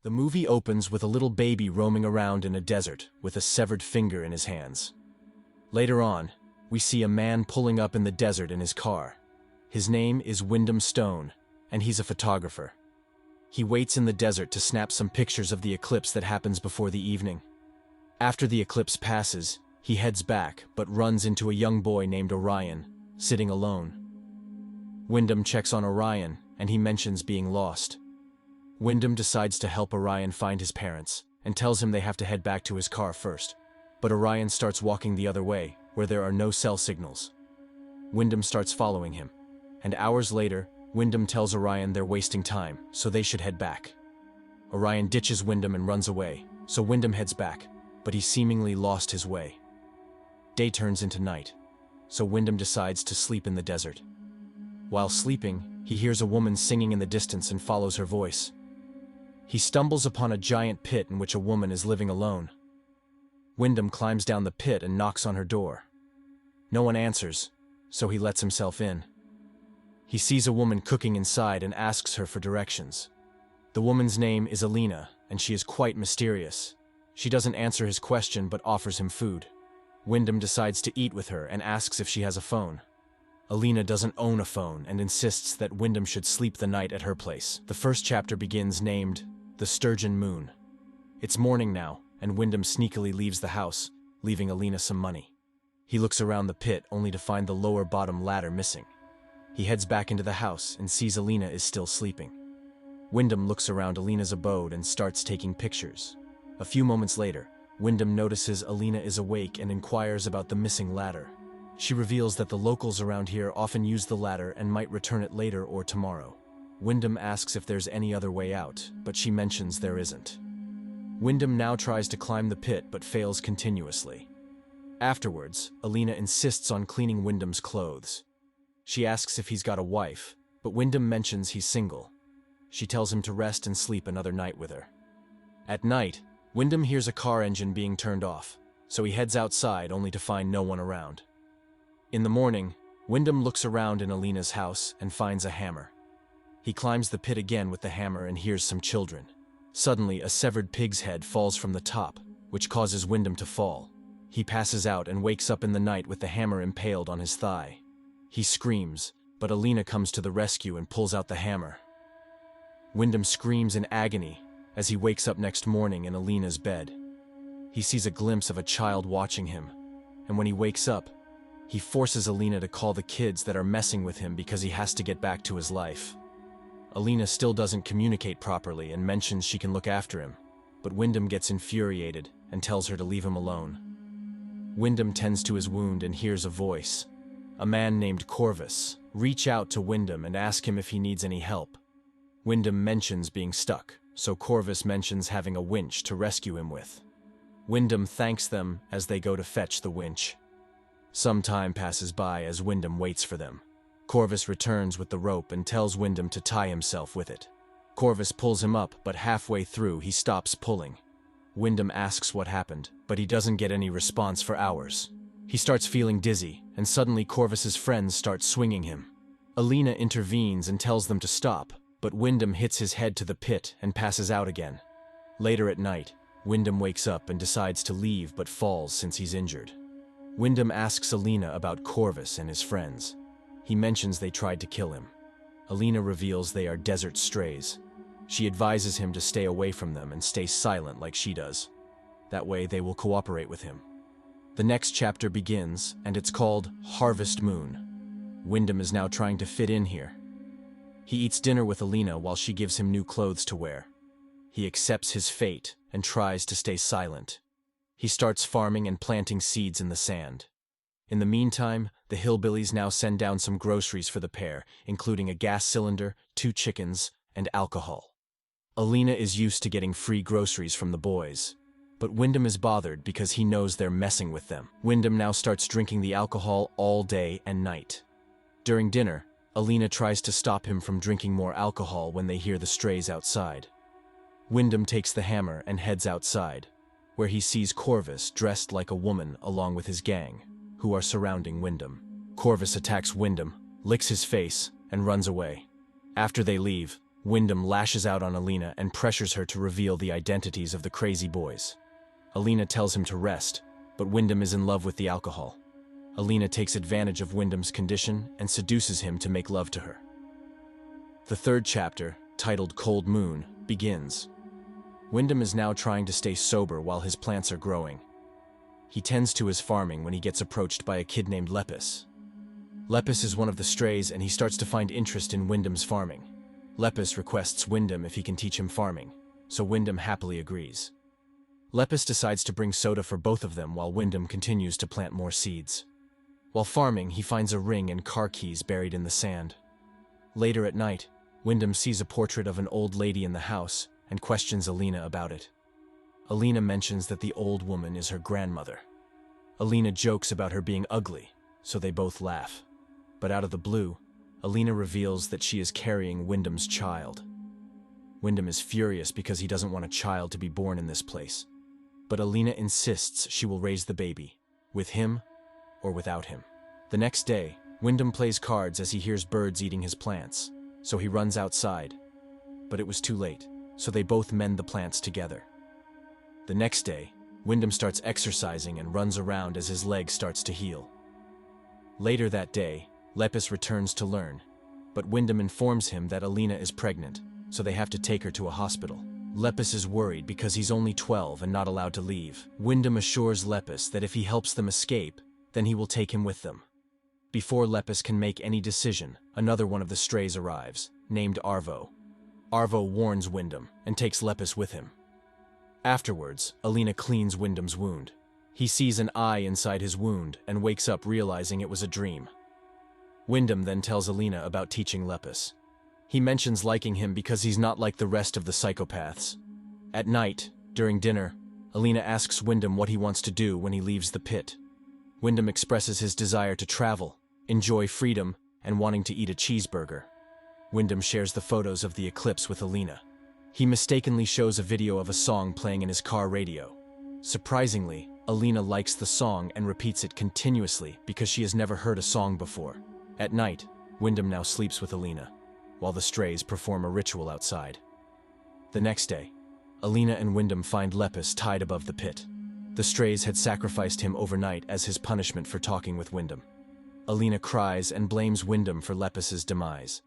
The movie opens with a little baby roaming around in a desert with a severed finger in his hands. Later on, we see a man pulling up in the desert in his car. His name is Wyndham Stone, and he's a photographer. He waits in the desert to snap some pictures of the eclipse that happens before the evening. After the eclipse passes, he heads back but runs into a young boy named Orion, sitting alone. Wyndham checks on Orion, and he mentions being lost. Wyndham decides to help Orion find his parents, and tells him they have to head back to his car first. But Orion starts walking the other way, where there are no cell signals. Wyndham starts following him, and hours later, Wyndham tells Orion they're wasting time, so they should head back. Orion ditches Wyndham and runs away, so Wyndham heads back, but he seemingly lost his way. Day turns into night, so Wyndham decides to sleep in the desert. While sleeping, he hears a woman singing in the distance and follows her voice. He stumbles upon a giant pit in which a woman is living alone. Wyndham climbs down the pit and knocks on her door. No one answers, so he lets himself in. He sees a woman cooking inside and asks her for directions. The woman's name is Alina, and she is quite mysterious. She doesn't answer his question but offers him food. Wyndham decides to eat with her and asks if she has a phone. Alina doesn't own a phone and insists that Wyndham should sleep the night at her place. The first chapter begins named The Sturgeon Moon. It's morning now, and Wyndham sneakily leaves the house, leaving Alina some money. He looks around the pit only to find the lower bottom ladder missing. He heads back into the house and sees Alina is still sleeping. Wyndham looks around Alina's abode and starts taking pictures. A few moments later, Wyndham notices Alina is awake and inquires about the missing ladder. She reveals that the locals around here often use the ladder and might return it later or tomorrow. Wyndham asks if there's any other way out, but she mentions there isn't. Wyndham now tries to climb the pit but fails continuously. Afterwards, Alina insists on cleaning Wyndham's clothes. She asks if he's got a wife, but Wyndham mentions he's single. She tells him to rest and sleep another night with her. At night, Wyndham hears a car engine being turned off, so he heads outside only to find no one around. In the morning, Wyndham looks around in Alina's house and finds a hammer. He climbs the pit again with the hammer and hears some children. Suddenly, a severed pig's head falls from the top, which causes Wyndham to fall. He passes out and wakes up in the night with the hammer impaled on his thigh. He screams, but Alina comes to the rescue and pulls out the hammer. Wyndham screams in agony as he wakes up next morning in Alina's bed. He sees a glimpse of a child watching him, and when he wakes up, he forces Alina to call the kids that are messing with him because he has to get back to his life. Alina still doesn't communicate properly and mentions she can look after him, but Wyndham gets infuriated and tells her to leave him alone. Wyndham tends to his wound and hears a voice. A man named Corvus reach out to Wyndham and ask him if he needs any help. Wyndham mentions being stuck, so Corvus mentions having a winch to rescue him with. Wyndham thanks them as they go to fetch the winch. Some time passes by as Wyndham waits for them. Corvus returns with the rope and tells Wyndham to tie himself with it. Corvus pulls him up, but halfway through he stops pulling. Wyndham asks what happened, but he doesn't get any response for hours. He starts feeling dizzy, and suddenly Corvus's friends start swinging him. Alina intervenes and tells them to stop, but Wyndham hits his head to the pit and passes out again. Later at night, Wyndham wakes up and decides to leave but falls since he's injured. Wyndham asks Alina about Corvus and his friends. He mentions they tried to kill him. Alina reveals they are desert strays. She advises him to stay away from them and stay silent like she does. That way they will cooperate with him. The next chapter begins, and it's called Harvest Moon. Wyndham is now trying to fit in here. He eats dinner with Alina while she gives him new clothes to wear. He accepts his fate and tries to stay silent. He starts farming and planting seeds in the sand. In the meantime, the hillbillies now send down some groceries for the pair, including a gas cylinder, 2 chickens, and alcohol. Alina is used to getting free groceries from the boys, but Wyndham is bothered because he knows they're messing with them. Wyndham now starts drinking the alcohol all day and night. During dinner, Alina tries to stop him from drinking more alcohol when they hear the strays outside. Wyndham takes the hammer and heads outside, where he sees Corvus dressed like a woman along with his gang, who are surrounding Wyndham. Corvus attacks Wyndham, licks his face, and runs away. After they leave, Wyndham lashes out on Alina and pressures her to reveal the identities of the crazy boys. Alina tells him to rest, but Wyndham is in love with the alcohol. Alina takes advantage of Wyndham's condition and seduces him to make love to her. The third chapter, titled Cold Moon, begins. Wyndham is now trying to stay sober while his plants are growing. He tends to his farming when he gets approached by a kid named Lepus. Lepus is one of the strays and he starts to find interest in Wyndham's farming. Lepus requests Wyndham if he can teach him farming, so Wyndham happily agrees. Lepus decides to bring soda for both of them while Wyndham continues to plant more seeds. While farming, he finds a ring and car keys buried in the sand. Later at night, Wyndham sees a portrait of an old lady in the house and questions Alina about it. Alina mentions that the old woman is her grandmother. Alina jokes about her being ugly, so they both laugh. But out of the blue, Alina reveals that she is carrying Wyndham's child. Wyndham is furious because he doesn't want a child to be born in this place. But Alina insists she will raise the baby, with him or without him. The next day, Wyndham plays cards as he hears birds eating his plants, so he runs outside. But it was too late, so they both mend the plants together. The next day, Wyndham starts exercising and runs around as his leg starts to heal. Later that day, Lepus returns to learn, but Wyndham informs him that Alina is pregnant, so they have to take her to a hospital. Lepus is worried because he's only 12 and not allowed to leave. Wyndham assures Lepus that if he helps them escape, then he will take him with them. Before Lepus can make any decision, another one of the strays arrives, named Arvo. Arvo warns Wyndham and takes Lepus with him. Afterwards, Alina cleans Wyndham's wound. He sees an eye inside his wound and wakes up realizing it was a dream. Wyndham then tells Alina about teaching Lepus. He mentions liking him because he's not like the rest of the psychopaths. At night, during dinner, Alina asks Wyndham what he wants to do when he leaves the pit. Wyndham expresses his desire to travel, enjoy freedom, and wanting to eat a cheeseburger. Wyndham shares the photos of the eclipse with Alina. He mistakenly shows a video of a song playing in his car radio. Surprisingly, Alina likes the song and repeats it continuously because she has never heard a song before. At night, Wyndham now sleeps with Alina, while the strays perform a ritual outside. The next day, Alina and Wyndham find Lepus tied above the pit. The strays had sacrificed him overnight as his punishment for talking with Wyndham. Alina cries and blames Wyndham for Lepus's demise.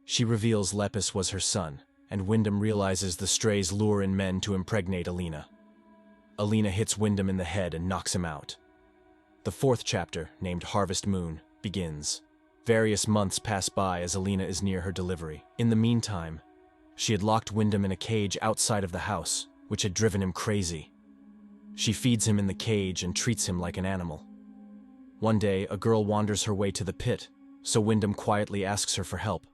She reveals Lepus was her son, and Wyndham realizes the strays lure in men to impregnate Alina. Alina hits Wyndham in the head and knocks him out. The fourth chapter, named Harvest Moon, begins. Various months pass by as Alina is near her delivery. In the meantime, she had locked Wyndham in a cage outside of the house, which had driven him crazy. She feeds him in the cage and treats him like an animal. One day, a girl wanders her way to the pit, so Wyndham quietly asks her for help.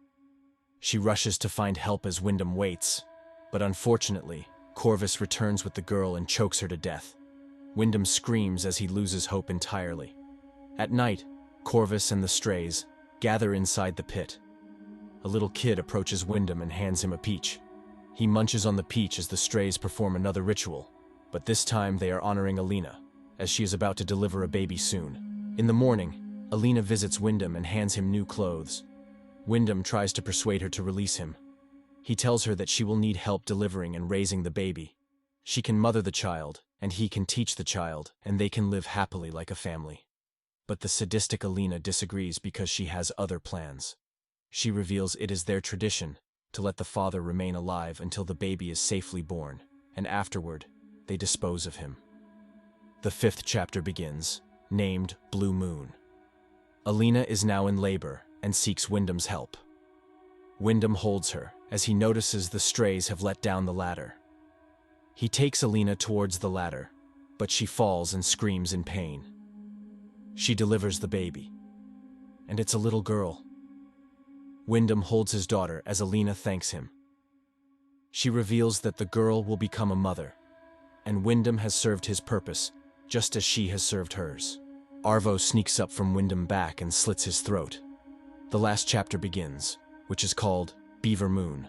She rushes to find help as Wyndham waits, but unfortunately, Corvus returns with the girl and chokes her to death. Wyndham screams as he loses hope entirely. At night, Corvus and the strays gather inside the pit. A little kid approaches Wyndham and hands him a peach. He munches on the peach as the strays perform another ritual, but this time they are honoring Alina, as she is about to deliver a baby soon. In the morning, Alina visits Wyndham and hands him new clothes. Wyndham tries to persuade her to release him. He tells her that she will need help delivering and raising the baby. She can mother the child, and he can teach the child, and they can live happily like a family. But the sadistic Alina disagrees because she has other plans. She reveals it is their tradition to let the father remain alive until the baby is safely born, and afterward, they dispose of him. The fifth chapter begins, named Blue Moon. Alina is now in labor and seeks Wyndham's help. Wyndham holds her as he notices the strays have let down the ladder. He takes Alina towards the ladder, but she falls and screams in pain. She delivers the baby, and it's a little girl. Wyndham holds his daughter as Alina thanks him. She reveals that the girl will become a mother, and Wyndham has served his purpose, just as she has served hers. Arvo sneaks up from Wyndham back and slits his throat. The last chapter begins, which is called Beaver Moon.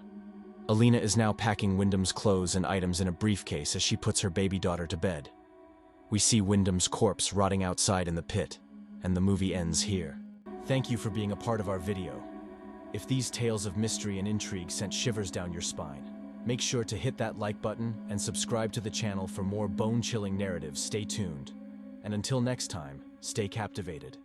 Alina is now packing Wyndham's clothes and items in a briefcase as she puts her baby daughter to bed. We see Wyndham's corpse rotting outside in the pit, and the movie ends here. Thank you for being a part of our video. If these tales of mystery and intrigue sent shivers down your spine, make sure to hit that like button and subscribe to the channel for more bone-chilling narratives. Stay tuned. And until next time, stay captivated.